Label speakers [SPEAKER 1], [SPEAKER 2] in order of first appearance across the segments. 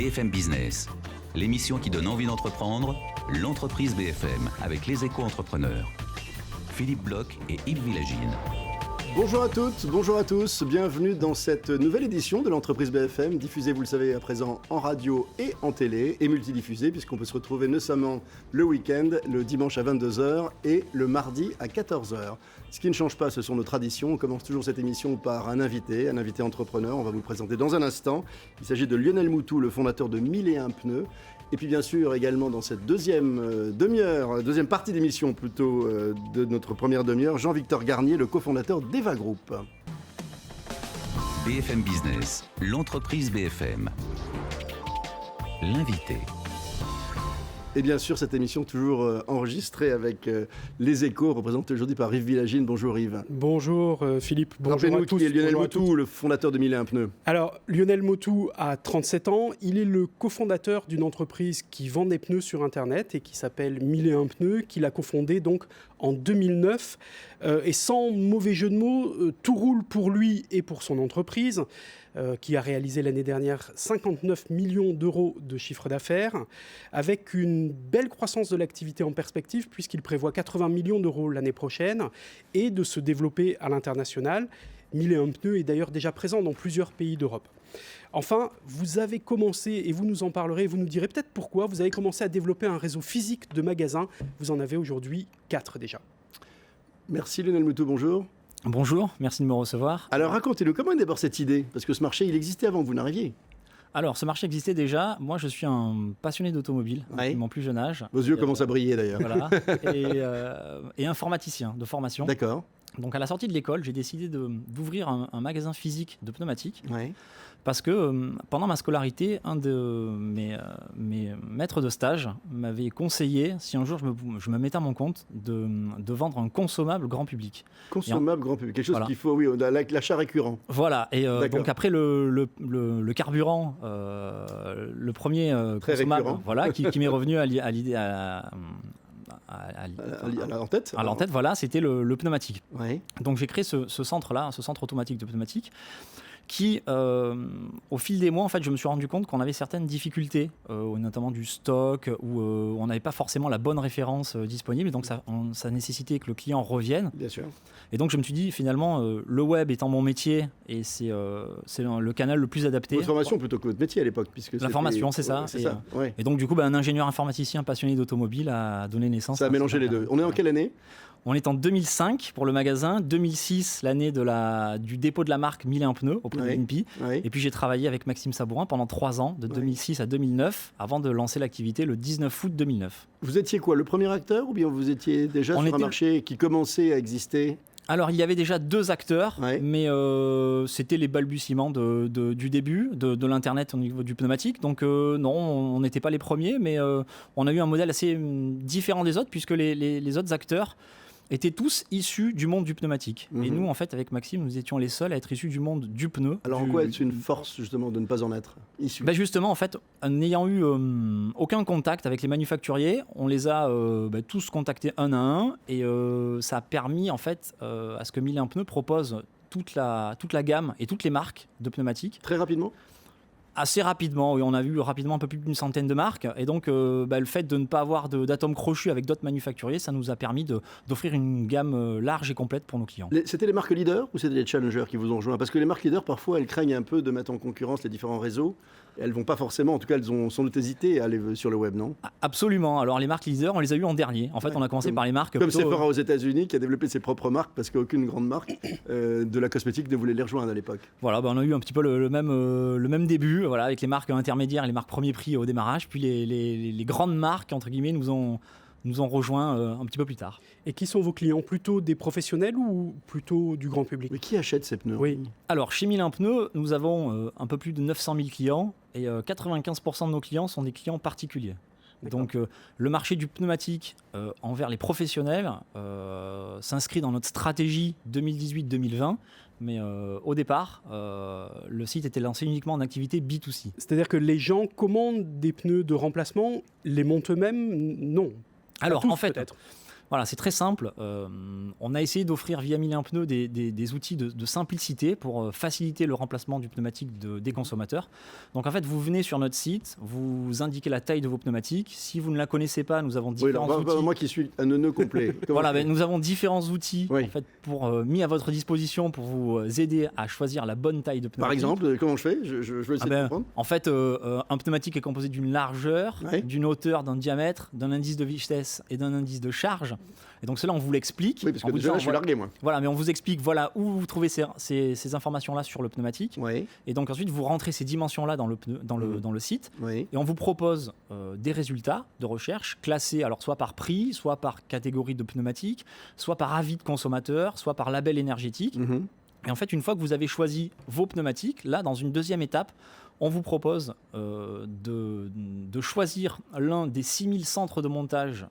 [SPEAKER 1] BFM Business, l'émission qui donne envie d'entreprendre, l'entreprise BFM avec les éco-entrepreneurs. Philippe Bloch et Yves Villagine.
[SPEAKER 2] Bonjour à toutes, bonjour à tous, bienvenue dans cette nouvelle édition de l'entreprise BFM, diffusée, vous le savez, à présent en radio et en télé, et multidiffusée, puisqu'on peut se retrouver notamment le week-end, le dimanche à 22h et le mardi à 14h. Ce qui ne change pas, ce sont nos traditions. On commence toujours cette émission par un invité entrepreneur, on va vous le présenter dans un instant. Il s'agit de Lionel Moutou, le fondateur de 1001 pneus. Et puis bien sûr également dans cette deuxième partie d'émission plutôt de notre première demi-heure, Jean-Victor Garnier, le cofondateur d'Eva Group.
[SPEAKER 1] BFM Business, l'entreprise BFM. L'invité.
[SPEAKER 2] Et bien sûr, cette émission toujours enregistrée avec les échos, représentée aujourd'hui par Yves Villagine. Bonjour Yves.
[SPEAKER 3] Bonjour Philippe, bonjour à tous.
[SPEAKER 2] Qui est Lionel Moutou, le fondateur de 1001 pneus.
[SPEAKER 3] Alors, Lionel Moutou a 37 ans. Il est le cofondateur d'une entreprise qui vend des pneus sur Internet et qui s'appelle 1001 pneus, qu'il a cofondé donc en 2009. Et sans mauvais jeu de mots, tout roule pour lui et pour son entreprise, qui a réalisé l'année dernière 59 millions d'euros de chiffre d'affaires, avec une belle croissance de l'activité en perspective, puisqu'il prévoit 80 millions d'euros l'année prochaine, et de se développer à l'international. 1001 pneus est d'ailleurs déjà présent dans plusieurs pays d'Europe. Enfin, vous avez commencé, et vous nous en parlerez, vous nous direz peut-être pourquoi, vous avez commencé à développer un réseau physique de magasins. Vous en avez aujourd'hui 4 déjà.
[SPEAKER 2] Merci Lionel Moutou, bonjour.
[SPEAKER 4] Bonjour, merci de me recevoir.
[SPEAKER 2] Alors racontez-nous, comment est d'abord cette idée ? Parce que ce marché, il existait avant que vous n'arriviez.
[SPEAKER 4] Alors, ce marché existait déjà. Moi, je suis un passionné d'automobile depuis mon plus jeune âge.
[SPEAKER 2] Vos yeux commencent à briller d'ailleurs.
[SPEAKER 4] Voilà. Et informaticien de formation.
[SPEAKER 2] D'accord.
[SPEAKER 4] Donc, à la sortie de l'école, j'ai décidé d'ouvrir un magasin physique de pneumatiques.
[SPEAKER 2] Ouais.
[SPEAKER 4] Parce que pendant ma scolarité, un de mes maîtres de stage m'avait conseillé, si un jour je me mettais à mon compte, de vendre un consommable grand public.
[SPEAKER 2] Consommable grand public, quelque chose qu'il faut, oui, l'achat récurrent.
[SPEAKER 4] Voilà, et donc après le carburant, le premier consommable qui m'est revenu à l'idée en tête, voilà, c'était le pneumatique.
[SPEAKER 2] Ouais.
[SPEAKER 4] Donc j'ai créé ce centre-là, ce centre automatique de pneumatique, qui, au fil des mois, en fait, je me suis rendu compte qu'on avait certaines difficultés, notamment du stock, où on n'avait pas forcément la bonne référence disponible, et donc ça nécessitait que le client revienne.
[SPEAKER 2] Bien sûr.
[SPEAKER 4] Et donc je me suis dit, finalement, le web étant mon métier, et c'est le canal le plus adapté.
[SPEAKER 2] Votre formation plutôt que votre métier à l'époque, puisque
[SPEAKER 4] la formation, c'est ça.
[SPEAKER 2] Ouais.
[SPEAKER 4] Et donc du coup, un ingénieur informaticien passionné d'automobile a donné naissance.
[SPEAKER 2] Ça a mélangé les deux. On est en quelle année ?
[SPEAKER 4] On est en 2005 pour le magasin, 2006 l'année du dépôt de la marque 1001 pneus auprès de l'INPI. Et puis j'ai travaillé avec Maxime Sabourin pendant 3 ans, de 2006 à 2009, avant de lancer l'activité le 19 août 2009.
[SPEAKER 2] Vous étiez quoi, le premier acteur, ou bien vous étiez déjà sur un marché qui commençait à exister ?
[SPEAKER 4] Alors, il y avait déjà 2 acteurs, mais c'était les balbutiements du début de l'Internet au niveau du pneumatique. Donc, non, on n'était pas les premiers, mais on a eu un modèle assez différent des autres, puisque les autres acteurs étaient tous issus du monde du pneumatique. Et nous, en fait, avec Maxime, nous étions les seuls à être issus du monde du pneu.
[SPEAKER 2] Alors, en quoi est-ce une force, justement, de ne pas en être issu ?
[SPEAKER 4] Justement, en fait, n'ayant eu aucun contact avec les manufacturiers, on les a tous contactés un à un, et ça a permis, en fait, à ce que 1001 pneus propose toute la gamme et toutes les marques de pneumatiques.
[SPEAKER 2] Très rapidement ?
[SPEAKER 4] Assez rapidement, oui, on a vu rapidement un peu plus d'une centaine de marques, et donc le fait de ne pas avoir d'atomes crochus avec d'autres manufacturiers, ça nous a permis d'offrir une gamme large et complète pour nos clients.
[SPEAKER 2] C'était les marques leaders ou c'était les challengers qui vous ont rejoint ? Parce que les marques leaders, parfois, elles craignent un peu de mettre en concurrence les différents réseaux. Elles vont pas forcément, en tout cas, elles ont sans doute hésité à aller sur le web, non ?
[SPEAKER 4] Absolument. Alors les marques leaders, on les a eues en dernier. En fait, on a commencé par les marques
[SPEAKER 2] comme Sephora aux États-Unis, qui a développé ses propres marques parce qu'aucune grande marque de la cosmétique ne voulait les rejoindre à l'époque.
[SPEAKER 4] Voilà, on a eu un petit peu le même début, voilà, avec les marques intermédiaires, les marques premier prix au démarrage, puis les grandes marques entre guillemets nous ont rejoints un petit peu plus tard.
[SPEAKER 3] Et qui sont vos clients ? Plutôt des professionnels ou plutôt du grand public ?
[SPEAKER 2] Mais qui achète ces pneus ?
[SPEAKER 3] Oui.
[SPEAKER 4] Alors, chez 1001 pneus, nous avons un peu plus de 900 000 clients, et 95% de nos clients sont des clients particuliers.
[SPEAKER 3] D'accord.
[SPEAKER 4] Donc, le marché du pneumatique envers les professionnels s'inscrit dans notre stratégie 2018-2020. Mais au départ, le site était lancé uniquement en activité B2C.
[SPEAKER 3] C'est-à-dire que les gens commandent des pneus de remplacement, les montent eux-mêmes ? Non.
[SPEAKER 4] Alors,
[SPEAKER 3] tous,
[SPEAKER 4] en fait,
[SPEAKER 3] peut-être.
[SPEAKER 4] Voilà, c'est très simple. On a essayé d'offrir via Mille et un pneus des outils de simplicité pour faciliter le remplacement du pneumatique des consommateurs. Donc en fait, vous venez sur notre site, vous indiquez la taille de vos pneumatiques. Si vous ne la connaissez pas, nous avons différents outils.
[SPEAKER 2] Moi qui suis un neuneu complet.
[SPEAKER 4] Voilà, nous avons différents outils en fait, mis à votre disposition pour vous aider à choisir la bonne taille de pneumatique.
[SPEAKER 2] Par exemple, comment je fais ? Je veux essayer de comprendre.
[SPEAKER 4] En fait, un pneumatique est composé d'une largeur, d'une hauteur, d'un diamètre, d'un indice de vitesse et d'un indice de charge. Et donc cela, on vous l'explique.
[SPEAKER 2] Oui, parce que déjà, je suis largué, moi.
[SPEAKER 4] Voilà, mais on vous explique où vous trouvez ces informations-là sur le pneumatique.
[SPEAKER 2] Oui.
[SPEAKER 4] Et donc ensuite, vous rentrez ces dimensions-là dans le site.
[SPEAKER 2] Oui.
[SPEAKER 4] Et on vous propose des résultats de recherche classés alors soit par prix, soit par catégorie de pneumatique, soit par avis de consommateur, soit par label énergétique. Et en fait, une fois que vous avez choisi vos pneumatiques, là, dans une deuxième étape, on vous propose de choisir l'un des 6000 centres de montage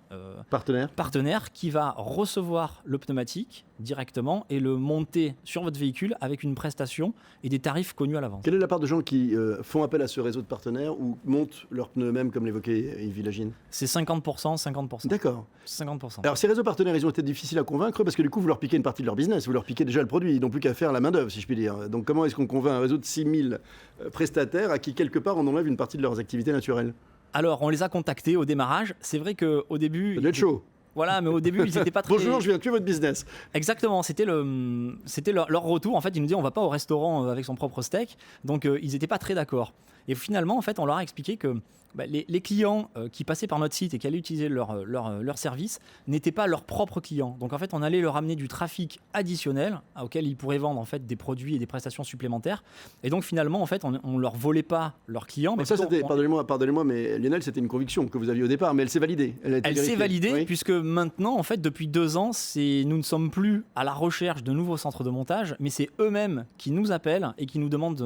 [SPEAKER 4] partenaires qui va recevoir le pneumatique directement et le monter sur votre véhicule avec une prestation et des tarifs connus à l'avance.
[SPEAKER 2] Quelle est la part de gens qui font appel à ce réseau de partenaires ou montent leurs pneus eux-mêmes, comme l'évoquait Yves Villagine ?
[SPEAKER 4] C'est 50%, 50%.
[SPEAKER 2] D'accord.
[SPEAKER 4] 50%.
[SPEAKER 2] Alors ces réseaux partenaires, ils ont été difficiles à convaincre parce que du coup, vous leur piquez une partie de leur business, vous leur piquez déjà le produit, ils n'ont plus qu'à faire la main-d'œuvre, si je puis dire. Donc comment est-ce qu'on convainc un réseau de 6000 prestataires à qui, quelque part, on enlève une partie de leurs activités naturelles ?
[SPEAKER 4] Alors, on les a contactés au démarrage. C'est vrai qu'au début...
[SPEAKER 2] Ça doit être chaud.
[SPEAKER 4] Voilà, mais au début, ils n'étaient pas très...
[SPEAKER 2] Bonjour, je viens tuer votre business.
[SPEAKER 4] Exactement, c'était leur retour. En fait, ils nous disaient, on ne va pas au restaurant avec son propre steak. Donc, ils n'étaient pas très d'accord. Et finalement, en fait, on leur a expliqué que les clients qui passaient par notre site et qui allaient utiliser leur service n'étaient pas leurs propres clients. Donc en fait, on allait leur amener du trafic additionnel auquel ils pourraient vendre en fait des produits et des prestations supplémentaires. Et donc finalement, en fait, on leur volait pas leurs clients. Mais
[SPEAKER 2] ça, c'était, pardonnez-moi, mais Lionel, c'était une conviction que vous aviez au départ, mais elle s'est validée.
[SPEAKER 4] Elle s'est validée puisque maintenant, en fait, depuis 2 ans, nous ne sommes plus à la recherche de nouveaux centres de montage, mais c'est eux-mêmes qui nous appellent et qui demandent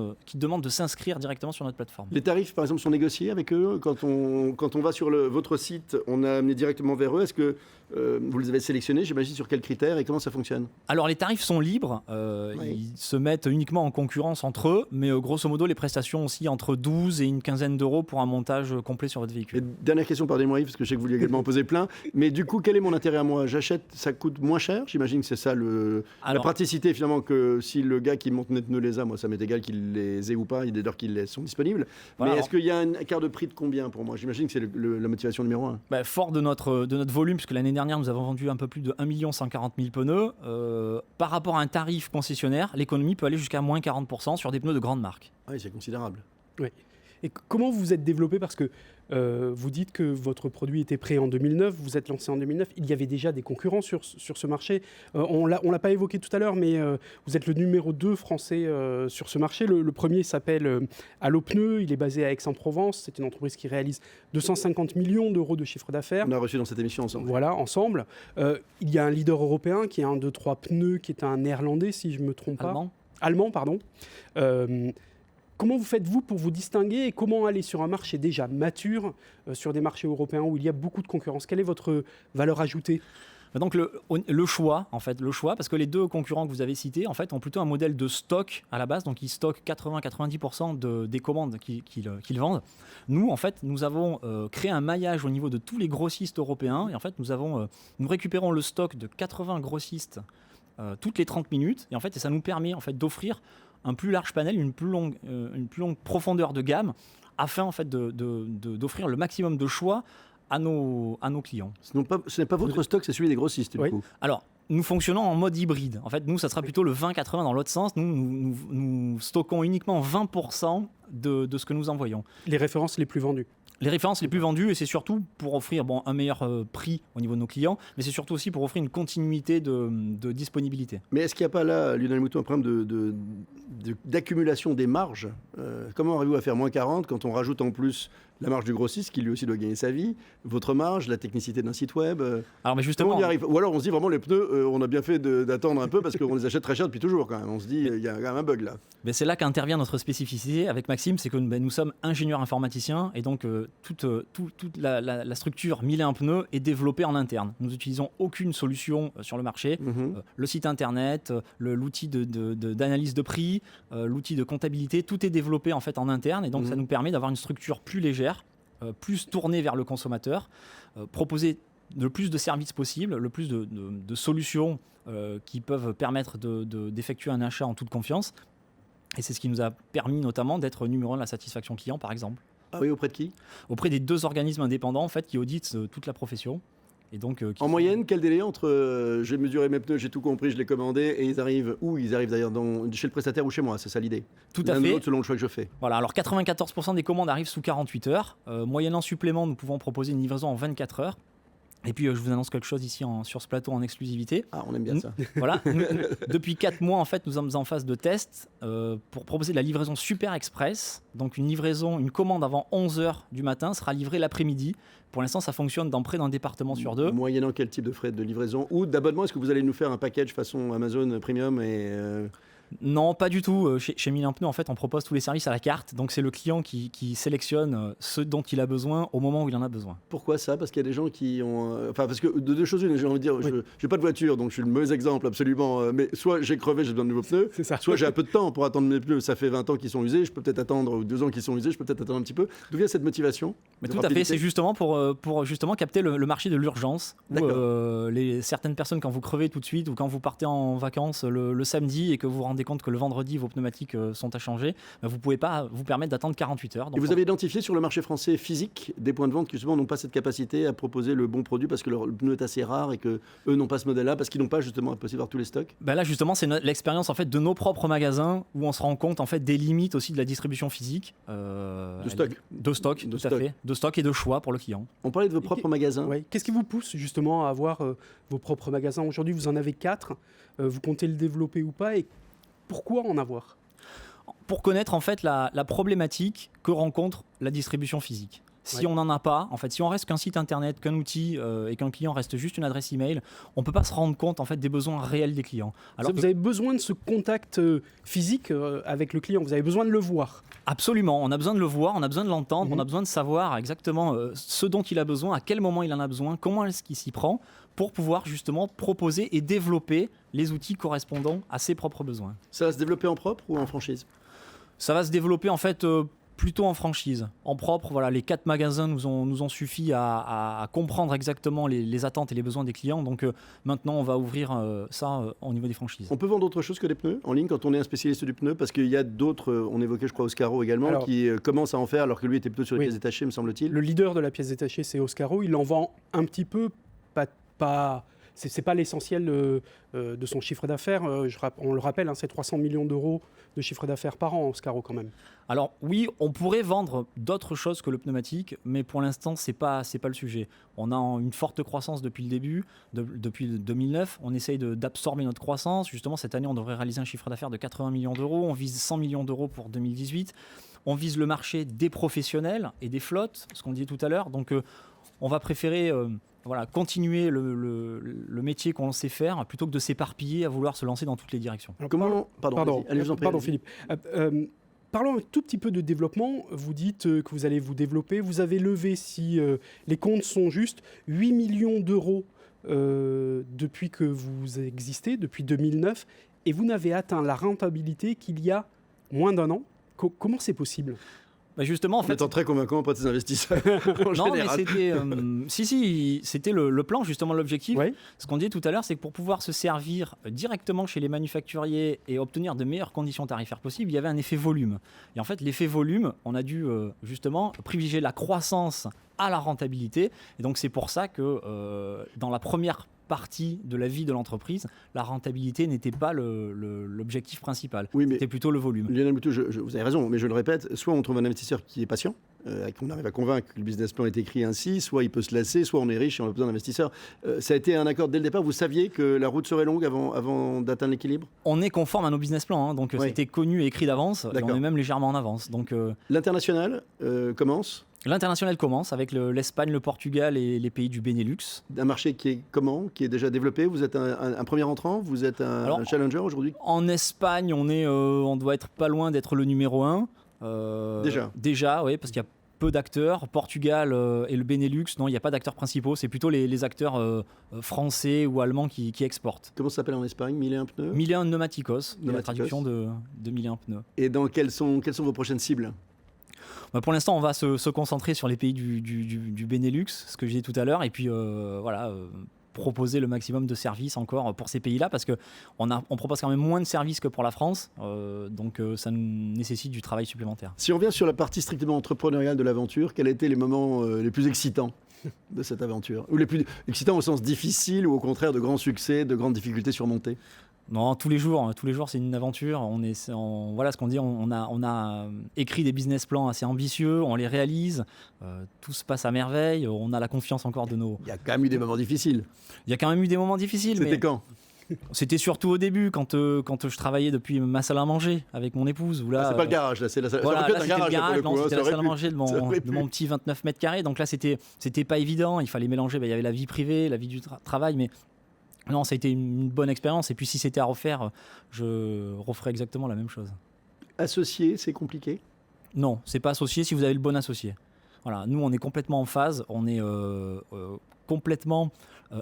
[SPEAKER 4] de s'inscrire directement sur notre plateforme.
[SPEAKER 2] Les tarifs, par exemple, sont négociés avec eux quand on va sur votre site, on a amené directement vers eux. Est-ce que vous les avez sélectionnés, j'imagine, sur quels critères et comment ça fonctionne ?
[SPEAKER 4] Alors les tarifs sont libres, ils se mettent uniquement en concurrence entre eux, mais grosso modo les prestations aussi entre 12 et une quinzaine d'euros pour un montage complet sur votre véhicule.
[SPEAKER 2] Et dernière question, pardonnez-moi Yves, parce que je sais que vous lui également en posez plein, mais du coup quel est mon intérêt à moi ? J'achète, ça coûte moins cher, j'imagine que c'est ça la praticité finalement, que si le gars qui monte mes pneus les a, moi ça m'est égal qu'il les ait ou pas, dès lors qu'ils sont disponibles. Voilà, mais est-ce qu'il y a un écart de prix de combien pour moi ? J'imagine que c'est la motivation numéro 1.
[SPEAKER 4] Fort de notre volume, puisque l'année dernière nous avons vendu un peu plus de 1 140 000 pneus, par rapport à un tarif concessionnaire, l'économie peut aller jusqu'à moins 40% sur des pneus de grande marque.
[SPEAKER 2] Oui, c'est considérable.
[SPEAKER 3] Oui. Et comment vous vous êtes développé ? Parce que vous dites que votre produit était prêt en 2009, vous êtes lancé en 2009, il y avait déjà des concurrents sur ce marché. On l'a pas évoqué tout à l'heure, mais vous êtes le numéro 2 français sur ce marché. Le premier s'appelle Allo Pneus, il est basé à Aix-en-Provence, c'est une entreprise qui réalise 250 millions d'euros de chiffre d'affaires.
[SPEAKER 2] On a reçu dans cette émission ensemble.
[SPEAKER 3] Voilà, ensemble. Il y a un leader européen qui est un 2-3 pneus, qui est un néerlandais, si je ne me trompe pas. Allemand, pardon. Comment vous faites-vous pour vous distinguer et comment aller sur un marché déjà mature, sur des marchés européens où il y a beaucoup de concurrence ? Quelle est votre valeur ajoutée ?
[SPEAKER 4] Donc le choix, parce que les 2 concurrents que vous avez cités, en fait, ont plutôt un modèle de stock à la base, donc ils stockent 80-90% des commandes qu'ils vendent. Nous, en fait, nous avons créé un maillage au niveau de tous les grossistes européens, et en fait, nous récupérons le stock de 80 grossistes toutes les 30 minutes, et en fait, ça nous permet en fait d'offrir un plus large panel, une plus longue profondeur de gamme, afin en fait d'offrir le maximum de choix à nos clients.
[SPEAKER 2] Ce n'est pas votre stock, c'est celui des grossistes, du coup.
[SPEAKER 4] Alors, nous fonctionnons en mode hybride. En fait, nous, ça sera plutôt le 20-80 dans l'autre sens. Nous stockons uniquement 20% de ce que nous envoyons.
[SPEAKER 3] Les références les plus vendues.
[SPEAKER 4] Les références les plus vendues, et c'est surtout pour offrir un meilleur prix au niveau de nos clients, mais c'est surtout aussi pour offrir une continuité de disponibilité.
[SPEAKER 2] Mais est-ce qu'il n'y a pas là, Lionel Mouton, un problème d'accumulation des marges ? Comment arrivez-vous à faire moins 40 quand on rajoute en plus la marge du grossiste, qui lui aussi doit gagner sa vie, votre marge, la technicité d'un site web.
[SPEAKER 4] Alors, mais justement,
[SPEAKER 2] on y arrive. Ou alors on se dit vraiment les pneus, on a bien fait d'attendre un peu parce qu'on les achète très cher depuis toujours quand même. On se dit il y a quand même un bug là.
[SPEAKER 4] Mais c'est là qu'intervient notre spécificité avec Maxime, c'est que nous sommes ingénieurs informaticiens et donc toute la structure Mille et un pneus est développée en interne. Nous n'utilisons aucune solution sur le marché. Le site internet, l'outil d'analyse de prix, l'outil de comptabilité, tout est développé en fait en interne et donc ça nous permet d'avoir une structure plus légère, plus tournée vers le consommateur, proposer le plus de services possible, le plus de solutions qui peuvent permettre d'effectuer un achat en toute confiance. Et c'est ce qui nous a permis notamment d'être numéro 1 de la satisfaction client, par exemple.
[SPEAKER 2] Ah oui, auprès de qui ?
[SPEAKER 4] Auprès des 2 organismes indépendants en fait, qui auditent toute la profession. Et donc,
[SPEAKER 2] en moyenne, quel délai entre j'ai mesuré mes pneus, j'ai tout compris, je l'ai commandé, et ils arrivent où ? Ils arrivent d'ailleurs chez le prestataire ou chez moi, c'est ça l'idée ?
[SPEAKER 4] Tout à fait.
[SPEAKER 2] L'un ou l'autre selon le choix que je fais.
[SPEAKER 4] Voilà, alors 94% des commandes arrivent sous 48 heures. Moyennant supplément, nous pouvons proposer une livraison en 24 heures. Et puis, je vous annonce quelque chose ici sur ce plateau en exclusivité.
[SPEAKER 2] Ah, on aime bien ça.
[SPEAKER 4] Voilà. Depuis 4 mois, en fait, nous sommes en phase de test pour proposer de la livraison super express. Donc, une commande avant 11h du matin sera livrée l'après-midi. Pour l'instant, ça fonctionne dans près d'un département sur 2.
[SPEAKER 2] Moyennant quel type de frais de livraison ou d'abonnement ? Est-ce que vous allez nous faire un package façon Amazon Premium et
[SPEAKER 4] Non, pas du tout. Chez Michelin Pneus, en fait, on propose tous les services à la carte. Donc, c'est le client qui sélectionne ce dont il a besoin au moment où il en a besoin.
[SPEAKER 2] Pourquoi ça ? Parce qu'il y a des gens qui ont... Enfin, parce que de deux choses une, j'ai envie de dire, oui. Je n'ai pas de voiture, donc je suis le mauvais exemple, absolument. Mais soit j'ai crevé, j'ai besoin de nouveaux pneus, soit j'ai un peu de temps pour attendre mes pneus. Ça fait 20 ans qu'ils sont usés, je peux peut-être attendre, ou 2 ans qu'ils sont usés, je peux peut-être attendre un petit peu. D'où vient cette motivation ?
[SPEAKER 4] Mais tout à fait, c'est justement pour justement capter le marché de l'urgence. Où certaines personnes, quand vous crevez tout de suite, ou quand vous partez en vacances le samedi et que vous vous rendez compte que le vendredi, vos pneumatiques sont à changer, vous ne pouvez pas vous permettre d'attendre 48 heures. Donc
[SPEAKER 2] et vous avez identifié sur le marché français physique des points de vente qui justement n'ont pas cette capacité à proposer le bon produit parce que leur pneu est assez rare et qu'eux n'ont pas ce modèle-là, parce qu'ils n'ont pas justement la possibilité d'avoir tous les stocks.
[SPEAKER 4] Ben là justement c'est l'expérience en fait de nos propres magasins où on se rend compte en fait des limites aussi de la distribution physique.
[SPEAKER 2] De stock.
[SPEAKER 4] Tout à fait. De stock et de choix pour le client.
[SPEAKER 2] On parlait de vos propres magasins.
[SPEAKER 3] Ouais. Qu'est-ce qui vous pousse justement à avoir vos propres magasins ? Aujourd'hui vous en avez 4, vous comptez le développer ou pas, et pourquoi en avoir ?
[SPEAKER 4] Pour connaître en fait la problématique que rencontre la distribution physique. Si on n'en a pas, en fait, si on reste qu'un site internet, qu'un outil et qu'un client reste juste une adresse email, on ne peut pas se rendre compte en fait des besoins réels des clients.
[SPEAKER 3] Alors vous avez besoin de ce contact physique avec le client, vous avez besoin de le voir.
[SPEAKER 4] Absolument, on a besoin de le voir, on a besoin de l'entendre, on a besoin de savoir exactement ce dont il a besoin, à quel moment il en a besoin, comment est-ce qu'il s'y prend, pour pouvoir justement proposer et développer les outils correspondant à ses propres besoins.
[SPEAKER 2] Ça va se développer en propre ou en franchise ?
[SPEAKER 4] Ça va se développer en fait plutôt en franchise. En propre, voilà, les 4 magasins nous ont suffi à comprendre exactement les attentes et les besoins des clients. Donc maintenant, on va ouvrir ça au niveau des franchises.
[SPEAKER 2] On peut vendre autre chose que des pneus en ligne quand on est un spécialiste du pneu ? Parce qu'il y a d'autres, on évoquait je crois Oscaro également, qui commence à en faire alors que lui était plutôt sur les pièces détachées, me semble-t-il.
[SPEAKER 3] Le leader de la pièce détachée, c'est Oscaro. Il en vend un petit peu, pas c'est pas l'essentiel de son chiffre d'affaires. On le rappelle, c'est 300 millions d'euros de chiffre d'affaires par an, Oscaro, quand même.
[SPEAKER 4] Alors oui, on pourrait vendre d'autres choses que le pneumatique, mais pour l'instant, c'est pas le sujet. On a une forte croissance depuis le début, depuis 2009. On essaye d'absorber notre croissance. Justement, cette année, on devrait réaliser un chiffre d'affaires de 80 millions d'euros. On vise 100 millions d'euros pour 2018. On vise le marché des professionnels et des flottes, ce qu'on disait tout à l'heure. Donc, on va préférer... continuer le métier qu'on sait faire plutôt que de s'éparpiller à vouloir se lancer dans toutes les directions.
[SPEAKER 3] Alors, Pardon, Philippe. Parlons un tout petit peu de développement. Vous dites que vous allez vous développer. Vous avez levé, si les comptes sont justes, 8 millions d'euros depuis que vous existez, depuis 2009, et vous n'avez atteint la rentabilité qu'il y a moins d'1 an. Comment c'est possible ?
[SPEAKER 4] Justement, en fait,
[SPEAKER 2] étant très convaincant auprès de ces investisseurs.
[SPEAKER 4] Non, mais c'était, c'était le plan, justement, l'objectif.
[SPEAKER 3] Ouais.
[SPEAKER 4] Ce qu'on disait tout à l'heure, c'est que pour pouvoir se servir directement chez les manufacturiers et obtenir de meilleures conditions tarifaires possibles, il y avait un effet volume. Et en fait, l'effet volume, on a dû justement privilégier la croissance à la rentabilité. Et donc, c'est pour ça que dans la première partie de la vie de l'entreprise, la rentabilité n'était pas l'objectif principal.
[SPEAKER 2] Oui, mais
[SPEAKER 4] c'était plutôt le volume.
[SPEAKER 2] Lionel Moutou, vous avez raison, mais je le répète, soit on trouve un investisseur qui est patient, qu'on arrive à convaincre que le business plan est écrit ainsi, soit il peut se lasser, soit on est riche et on a besoin d'investisseurs. Ça a été un accord dès le départ. Vous saviez que la route serait longue avant d'atteindre l'équilibre ?
[SPEAKER 4] On est conforme à nos business plans, donc c'était connu et écrit d'avance, et on est même légèrement en avance. Donc,
[SPEAKER 2] l'international commence ?
[SPEAKER 4] L'international commence avec l'Espagne, le Portugal et les pays du Benelux.
[SPEAKER 2] Un marché qui est déjà développé. Vous êtes un premier entrant, vous êtes un challenger aujourd'hui ?
[SPEAKER 4] En Espagne, on doit être pas loin d'être le numéro 1. Déjà, oui, parce qu'il y a peu d'acteurs. Portugal et le Benelux, non, il n'y a pas d'acteurs principaux. C'est plutôt les acteurs français ou allemands qui exportent.
[SPEAKER 2] Comment ça s'appelle en Espagne ? 1001 pneus ?
[SPEAKER 4] 1001 Pneumaticos, la traduction de 1001 pneus.
[SPEAKER 2] Et quelles sont vos prochaines cibles ?
[SPEAKER 4] Pour l'instant, on va se concentrer sur les pays du Benelux, ce que je disais tout à l'heure, et puis proposer le maximum de services encore pour ces pays-là, parce qu'on propose quand même moins de services que pour la France, donc ça nécessite du travail supplémentaire.
[SPEAKER 2] Si on vient sur la partie strictement entrepreneuriale de l'aventure, quels étaient les moments les plus excitants de cette aventure? Ou les plus excitants au sens difficile, ou au contraire de grands succès, de grandes difficultés surmontées?
[SPEAKER 4] Non, tous les jours c'est une aventure. Voilà ce qu'on dit, on a écrit des business plans assez ambitieux, on les réalise, tout se passe à merveille, on a la confiance encore de nos...
[SPEAKER 2] Il y a quand même eu des moments difficiles.
[SPEAKER 4] Il y a quand même eu des moments difficiles.
[SPEAKER 2] C'était quand?
[SPEAKER 4] C'était surtout au début, quand je travaillais depuis ma salle à manger avec mon épouse. Là,
[SPEAKER 2] c'est pas le garage, là, c'est la salle.
[SPEAKER 4] Voilà,
[SPEAKER 2] ça peut être un garage,
[SPEAKER 4] c'était la salle à manger de mon petit 29 mètres carrés. Donc là, c'était pas évident. Il fallait mélanger. Il y avait la vie privée, la vie du travail, mais non, ça a été une bonne expérience. Et puis, si c'était à refaire, je referais exactement la même chose.
[SPEAKER 2] Associé, c'est compliqué?
[SPEAKER 4] Non, c'est pas associé si vous avez le bon associé. Voilà, nous, on est complètement en phase. On est complètement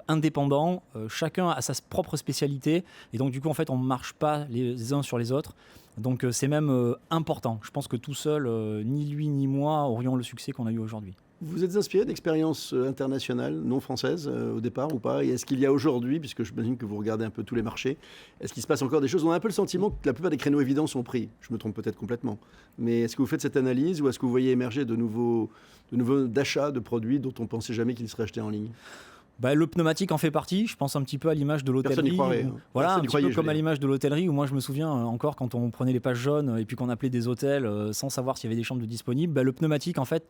[SPEAKER 4] indépendants, chacun a sa propre spécialité, et donc du coup en fait on ne marche pas les uns sur les autres, donc c'est même important. Je pense que tout seul, ni lui ni moi aurions le succès qu'on a eu aujourd'hui.
[SPEAKER 2] Vous êtes inspiré d'expériences internationales, non françaises au départ ou pas? Et est-ce qu'il y a aujourd'hui, puisque j'imagine que vous regardez un peu tous les marchés, est-ce qu'il se passe encore des choses? On a un peu le sentiment que la plupart des créneaux évidents sont pris. Je me trompe peut-être complètement. Mais est-ce que vous faites cette analyse, ou est-ce que vous voyez émerger de nouveaux d'achats de produits dont on ne pensait jamais qu'ils seraient achetés en ligne?
[SPEAKER 4] Le pneumatique en fait partie, je pense un petit peu à l'image de l'hôtellerie.
[SPEAKER 2] Personne n'y croirait.
[SPEAKER 4] Voilà, un petit peu comme à l'image de l'hôtellerie, où moi je me souviens encore quand on prenait les pages jaunes et puis qu'on appelait des hôtels sans savoir s'il y avait des chambres de disponibles. Le pneumatique en fait,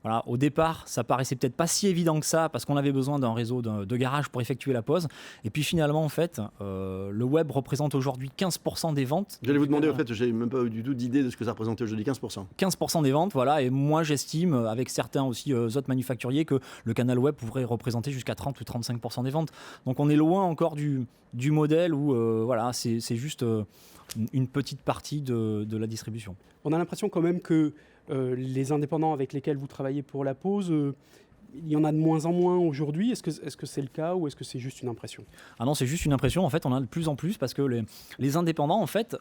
[SPEAKER 4] voilà, au départ ça paraissait peut-être pas si évident que ça parce qu'on avait besoin d'un réseau de garages pour effectuer la pose. Et puis finalement en fait, le web représente aujourd'hui 15% des ventes.
[SPEAKER 2] J'allais vous demander en fait, j'ai même pas eu du tout d'idée de ce que ça représentait aujourd'hui, 15%.
[SPEAKER 4] 15% des ventes, voilà, et moi j'estime, avec certains aussi autres manufacturiers, que le canal web pourrait représenter jusqu'à 30 ou 35% des ventes. Donc on est loin encore du modèle où voilà, c'est juste une petite partie de la distribution.
[SPEAKER 3] On a l'impression quand même que les indépendants avec lesquels vous travaillez pour la pause, il y en a de moins en moins aujourd'hui. Est-ce que c'est le cas ou est-ce que c'est juste une impression?
[SPEAKER 4] Ah non, c'est juste une impression. En fait, on a de plus en plus parce que les indépendants, en fait,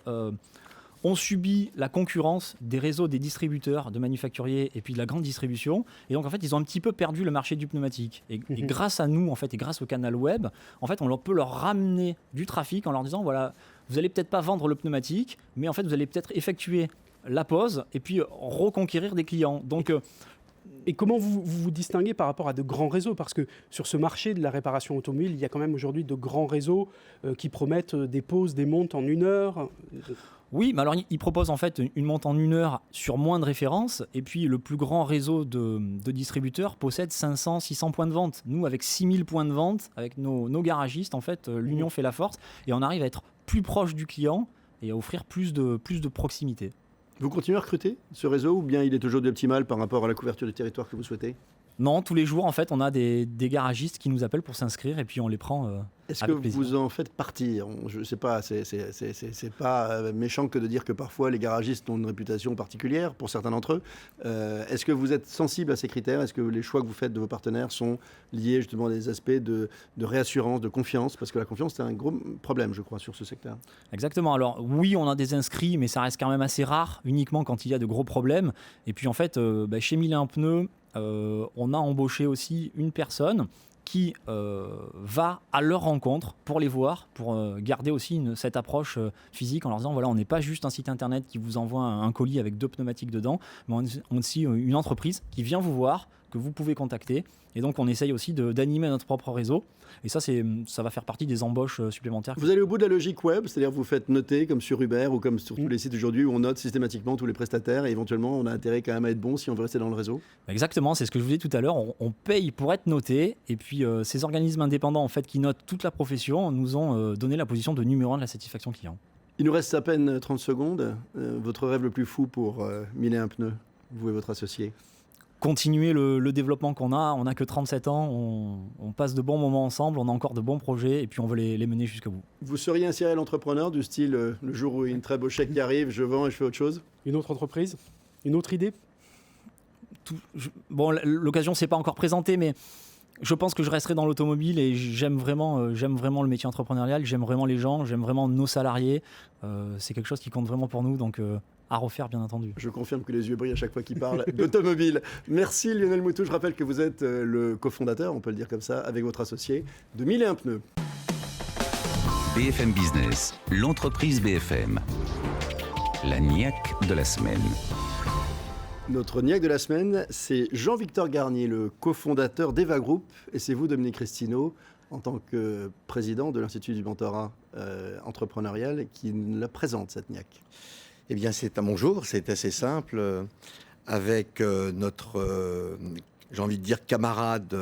[SPEAKER 4] ont subi la concurrence des réseaux des distributeurs, de manufacturiers et puis de la grande distribution. Et donc, en fait, ils ont un petit peu perdu le marché du pneumatique. Et grâce à nous, en fait, et grâce au canal web, en fait, on peut leur ramener du trafic en leur disant, voilà, vous allez peut-être pas vendre le pneumatique, mais en fait, vous allez peut-être effectuer la pose et puis reconquérir des clients. Donc,
[SPEAKER 3] et comment vous distinguez par rapport à de grands réseaux? Parce que sur ce marché de la réparation automobile, il y a quand même aujourd'hui de grands réseaux qui promettent des pauses, des montes en 1 heure.
[SPEAKER 4] Oui, mais alors ils proposent en fait une monte en 1 heure sur moins de références, et puis le plus grand réseau de distributeurs possède 500-600 points de vente. Nous, avec 6000 points de vente, avec nos garagistes, en fait, l'union fait la force, et on arrive à être plus proche du client et à offrir plus de proximité.
[SPEAKER 2] Vous continuez à recruter ce réseau, ou bien il est aujourd'hui optimal par rapport à la couverture du territoire que vous souhaitez?
[SPEAKER 4] Non, tous les jours, en fait, on a des garagistes qui nous appellent pour s'inscrire et puis on les prend
[SPEAKER 2] Est-ce
[SPEAKER 4] avec
[SPEAKER 2] que
[SPEAKER 4] plaisir.
[SPEAKER 2] vous en faites partir? Je ne sais pas, c'est pas méchant que de dire que parfois les garagistes ont une réputation particulière pour certains d'entre eux. Est-ce que vous êtes sensible à ces critères? Est-ce que les choix que vous faites de vos partenaires sont liés justement à des aspects de réassurance, de confiance? Parce que la confiance, c'est un gros problème, je crois, sur ce secteur.
[SPEAKER 4] Exactement. Alors oui, on a des inscrits, mais ça reste quand même assez rare, uniquement quand il y a de gros problèmes. Et puis en fait, chez Mille-et-un Pneus, on a embauché aussi une personne qui va à leur rencontre pour les voir, pour garder aussi cette approche physique en leur disant voilà, on n'est pas juste un site internet qui vous envoie un colis avec 2 pneumatiques dedans, mais on est aussi une entreprise qui vient vous voir, que vous pouvez contacter. Et donc on essaye aussi d'animer notre propre réseau. Et ça va faire partie des embauches supplémentaires.
[SPEAKER 2] Vous allez au bout de la logique web, c'est-à-dire vous faites noter comme sur Uber ou comme sur tous les sites aujourd'hui où on note systématiquement tous les prestataires et éventuellement on a intérêt quand même à être bon si on veut rester dans le réseau.
[SPEAKER 4] Exactement, c'est ce que je vous disais tout à l'heure. On paye pour être noté et puis ces organismes indépendants en fait, qui notent toute la profession nous ont donné la position de numéro 1 de la satisfaction client.
[SPEAKER 2] Il nous reste à peine 30 secondes. Votre rêve le plus fou pour Mille-et-un Pneus, vous et votre associé?
[SPEAKER 4] Continuer le développement qu'on a. On n'a que 37 ans, on passe de bons moments ensemble, on a encore de bons projets et puis on veut les mener jusqu'au bout.
[SPEAKER 2] Vous seriez un serial entrepreneur du style le jour où il y a une très beau chèque qui arrive, je vends et je fais autre chose? Une
[SPEAKER 3] autre entreprise? Une autre idée?
[SPEAKER 4] L'occasion ne s'est pas encore présentée, mais je pense que je resterai dans l'automobile et j'aime vraiment le métier entrepreneurial, j'aime vraiment les gens, j'aime vraiment nos salariés. C'est quelque chose qui compte vraiment pour nous, donc à refaire, bien entendu.
[SPEAKER 2] Je confirme que les yeux brillent à chaque fois qu'il parle d'automobile. Merci Lionel Moutou. Je rappelle que vous êtes le cofondateur, on peut le dire comme ça, avec votre associé, de 1001 pneus.
[SPEAKER 1] BFM Business, l'entreprise BFM. La niaque de la semaine.
[SPEAKER 2] Notre niaque de la semaine, c'est Jean-Victor Garnier, le cofondateur d'Eva Group. Et c'est vous, Dominique Cristino, en tant que président de l'Institut du mentorat entrepreneurial, qui la présente, cette niaque.
[SPEAKER 5] Eh bien, c'est à mon jour, c'est assez simple. Avec notre, j'ai envie de dire, camarade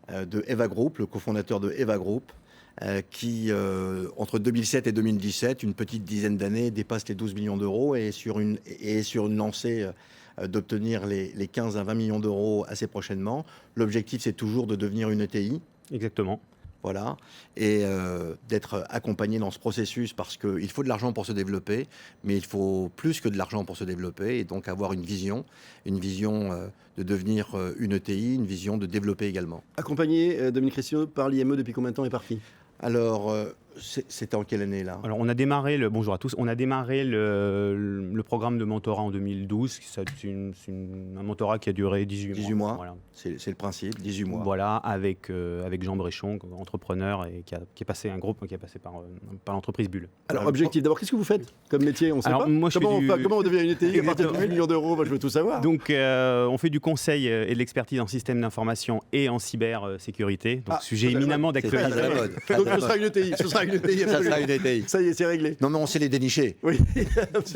[SPEAKER 5] de Eva Group, le cofondateur de Eva Group, qui, entre 2007 et 2017, une petite dizaine d'années, dépasse les 12 millions d'euros et sur une lancée d'obtenir les 15 à 20 millions d'euros assez prochainement. L'objectif, c'est toujours de devenir une ETI.
[SPEAKER 6] Exactement.
[SPEAKER 5] Voilà, et d'être accompagné dans ce processus parce qu'il faut de l'argent pour se développer, mais il faut plus que de l'argent pour se développer, et donc avoir une vision de devenir une ETI, une vision de développer également.
[SPEAKER 2] Accompagné, Dominique Cristino, par l'IME depuis combien de temps et par qui ?
[SPEAKER 5] Alors, c'était en quelle année là ?
[SPEAKER 6] Alors, on a démarré bonjour à tous. On a démarré le programme de mentorat en 2012. C'est un mentorat qui a duré 18 mois.
[SPEAKER 5] Voilà. C'est le principe, 18 mois.
[SPEAKER 6] Voilà, avec Jean Bréchon, entrepreneur, et qui est passé par l'entreprise Bulle.
[SPEAKER 2] Alors, objectif, d'abord, qu'est-ce que vous faites comme métier ? On ne sait pas.
[SPEAKER 6] Moi,
[SPEAKER 2] comment on devient une ETI à partir de 10 millions d'euros ? Moi, je veux tout savoir.
[SPEAKER 6] Donc, on fait du conseil et de l'expertise en système d'information et en cybersécurité. Donc, sujet éminemment d'actualité.
[SPEAKER 2] Donc, ce sera une ETI. Ça sera une ETI. Ça y est, c'est réglé.
[SPEAKER 5] Non, mais on sait les dénicher.
[SPEAKER 2] Oui,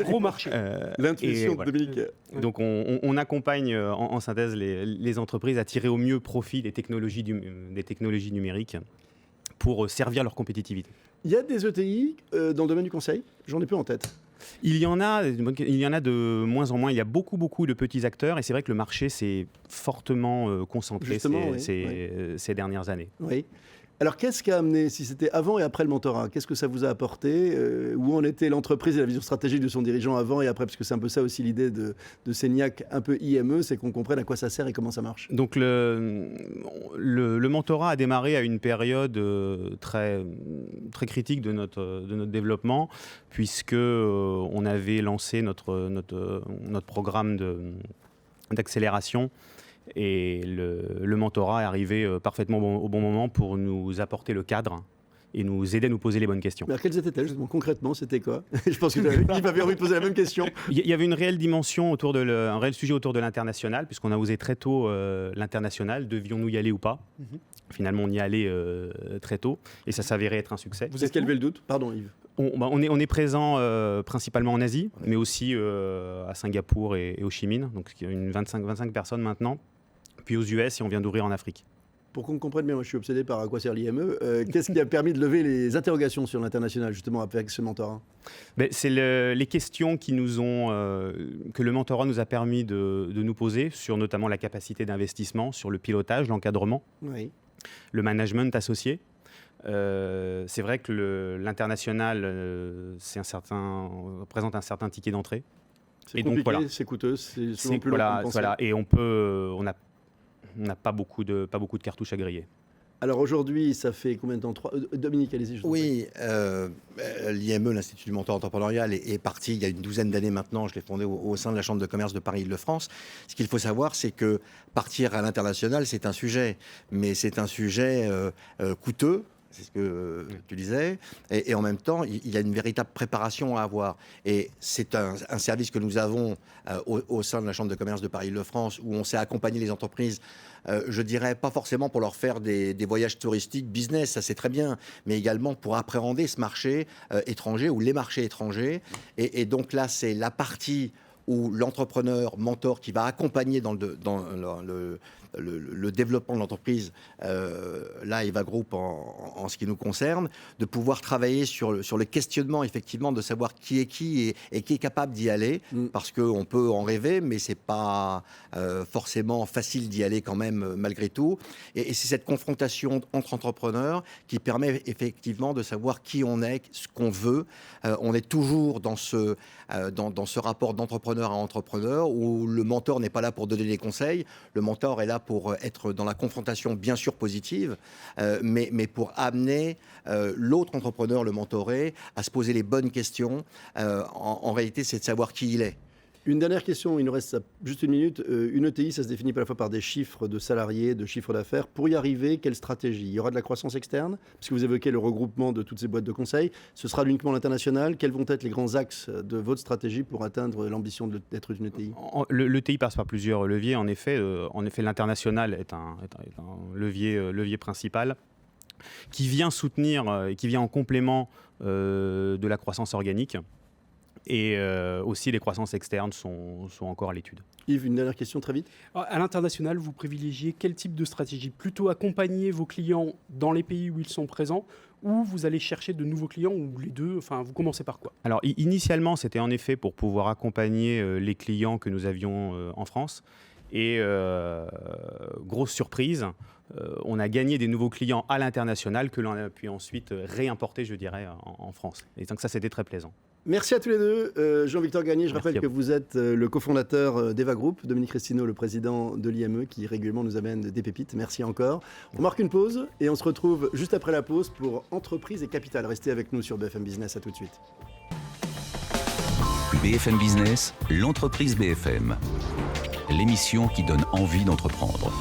[SPEAKER 3] gros marché.
[SPEAKER 2] L'intuition de Dominique.
[SPEAKER 6] Donc, on accompagne en synthèse les entreprises à tirer au mieux profit des technologies numériques pour servir leur compétitivité.
[SPEAKER 2] Il y a des ETI dans le domaine du conseil ? J'en ai peu en tête.
[SPEAKER 6] Il y en a de moins en moins. Il y a beaucoup de petits acteurs et c'est vrai que le marché s'est fortement concentré ces dernières années.
[SPEAKER 2] Oui. Alors, qu'est-ce qui a amené, si c'était avant et après le mentorat, qu'est-ce que ça vous a apporté ? Où en était l'entreprise et la vision stratégique de son dirigeant avant et après ? Parce que c'est un peu ça aussi l'idée de ces niaques un peu IME, c'est qu'on comprenne à quoi ça sert et comment ça marche.
[SPEAKER 6] Donc, le mentorat a démarré à une période très critique de notre développement, puisque on avait lancé notre programme d'accélération. Et le mentorat est arrivé parfaitement au bon moment pour nous apporter le cadre et nous aider à nous poser les bonnes questions.
[SPEAKER 2] Alors, quelles étaient-elles justement concrètement ? C'était quoi ? Je pense que Philippe avait envie de poser la même question.
[SPEAKER 6] Il y avait une réelle dimension un réel sujet autour de l'international, puisqu'on a osé très tôt l'international. Devions-nous y aller ou pas ? Finalement, on y allait très tôt et ça s'avérait être un succès.
[SPEAKER 2] Vous avez levé le doute ? Pardon Yves.
[SPEAKER 6] On est présent principalement en Asie, mais aussi à Singapour et Ho Chi Minh. Donc il y a 25 personnes maintenant. Puis aux US et on vient d'ouvrir en Afrique.
[SPEAKER 2] Pour qu'on comprenne bien, moi je suis obsédé par à quoi sert l'IME. Qu'est-ce qui a permis de lever les interrogations sur l'international justement avec ce mentorat ?
[SPEAKER 6] C'est les questions que le mentorat nous a permis de nous poser sur notamment la capacité d'investissement, sur le pilotage, l'encadrement, le management associé. C'est vrai que l'international représente un certain ticket d'entrée.
[SPEAKER 2] C'est compliqué, c'est coûteux, c'est souvent plus long qu'on pensait.
[SPEAKER 6] Et on n'a pas beaucoup de cartouches à griller.
[SPEAKER 2] Alors aujourd'hui, ça fait combien de temps ? Dominique, allez-y.
[SPEAKER 5] Oui, l'IME, l'Institut du mentorat entrepreneurial, est parti il y a une douzaine d'années maintenant. Je l'ai fondé au sein de la Chambre de commerce de Paris-Île-de-France. Ce qu'il faut savoir, c'est que partir à l'international, c'est un sujet, mais c'est un sujet coûteux. C'est ce que tu disais. Et en même temps, il y a une véritable préparation à avoir. Et c'est un service que nous avons au sein de la Chambre de commerce de Paris-Île-de-France, où on sait accompagner les entreprises, je dirais pas forcément pour leur faire des voyages touristiques business, ça c'est très bien, mais également pour appréhender ce marché étranger ou les marchés étrangers. Et donc là, c'est la partie où l'entrepreneur, mentor, qui va accompagner dans le développement de l'entreprise, là, Eva Group en ce qui nous concerne, de pouvoir travailler sur le questionnement, effectivement, de savoir qui est qui et qui est capable d'y aller, parce qu'on peut en rêver, mais c'est pas forcément facile d'y aller quand même, malgré tout. Et c'est cette confrontation entre entrepreneurs qui permet effectivement de savoir qui on est, ce qu'on veut. On est toujours dans ce rapport d'entrepreneur d'entrepreneur à entrepreneur, où le mentor n'est pas là pour donner des conseils. Le mentor est là pour être dans la confrontation, bien sûr positive, mais pour amener l'autre entrepreneur, le mentoré, à se poser les bonnes questions. En réalité, c'est de savoir qui il est.
[SPEAKER 2] Une dernière question, il nous reste juste une minute. Une ETI, ça se définit à la fois par des chiffres de salariés, de chiffres d'affaires. Pour y arriver, quelle stratégie ? Il y aura de la croissance externe, puisque vous évoquez le regroupement de toutes ces boîtes de conseil. Ce sera uniquement l'international. Quels vont être les grands axes de votre stratégie pour atteindre l'ambition d'être une ETI ?
[SPEAKER 6] L'ETI passe par plusieurs leviers. En effet, l'international est un levier principal qui vient soutenir et qui vient en complément de la croissance organique. Et aussi, les croissances externes sont encore à l'étude.
[SPEAKER 2] Yves, une dernière question très vite.
[SPEAKER 3] À l'international, vous privilégiez quel type de stratégie ? Plutôt accompagner vos clients dans les pays où ils sont présents, ou vous allez chercher de nouveaux clients, ou les deux ? Enfin, vous commencez par quoi ?
[SPEAKER 6] Alors, initialement, c'était en effet pour pouvoir accompagner les clients que nous avions en France. Et grosse surprise, on a gagné des nouveaux clients à l'international que l'on a pu ensuite réimporter, je dirais, en France. Et donc ça, c'était très plaisant.
[SPEAKER 2] Merci à tous les deux. Jean-Victor Gagné, je rappelle que vous êtes le cofondateur d'Eva Group, Dominique Restineau, le président de l'IME, qui régulièrement nous amène des pépites. Merci encore. On marque une pause et on se retrouve juste après la pause pour Entreprise et Capital. Restez avec nous sur BFM Business, à tout de suite.
[SPEAKER 1] BFM Business, l'entreprise BFM. L'émission qui donne envie d'entreprendre.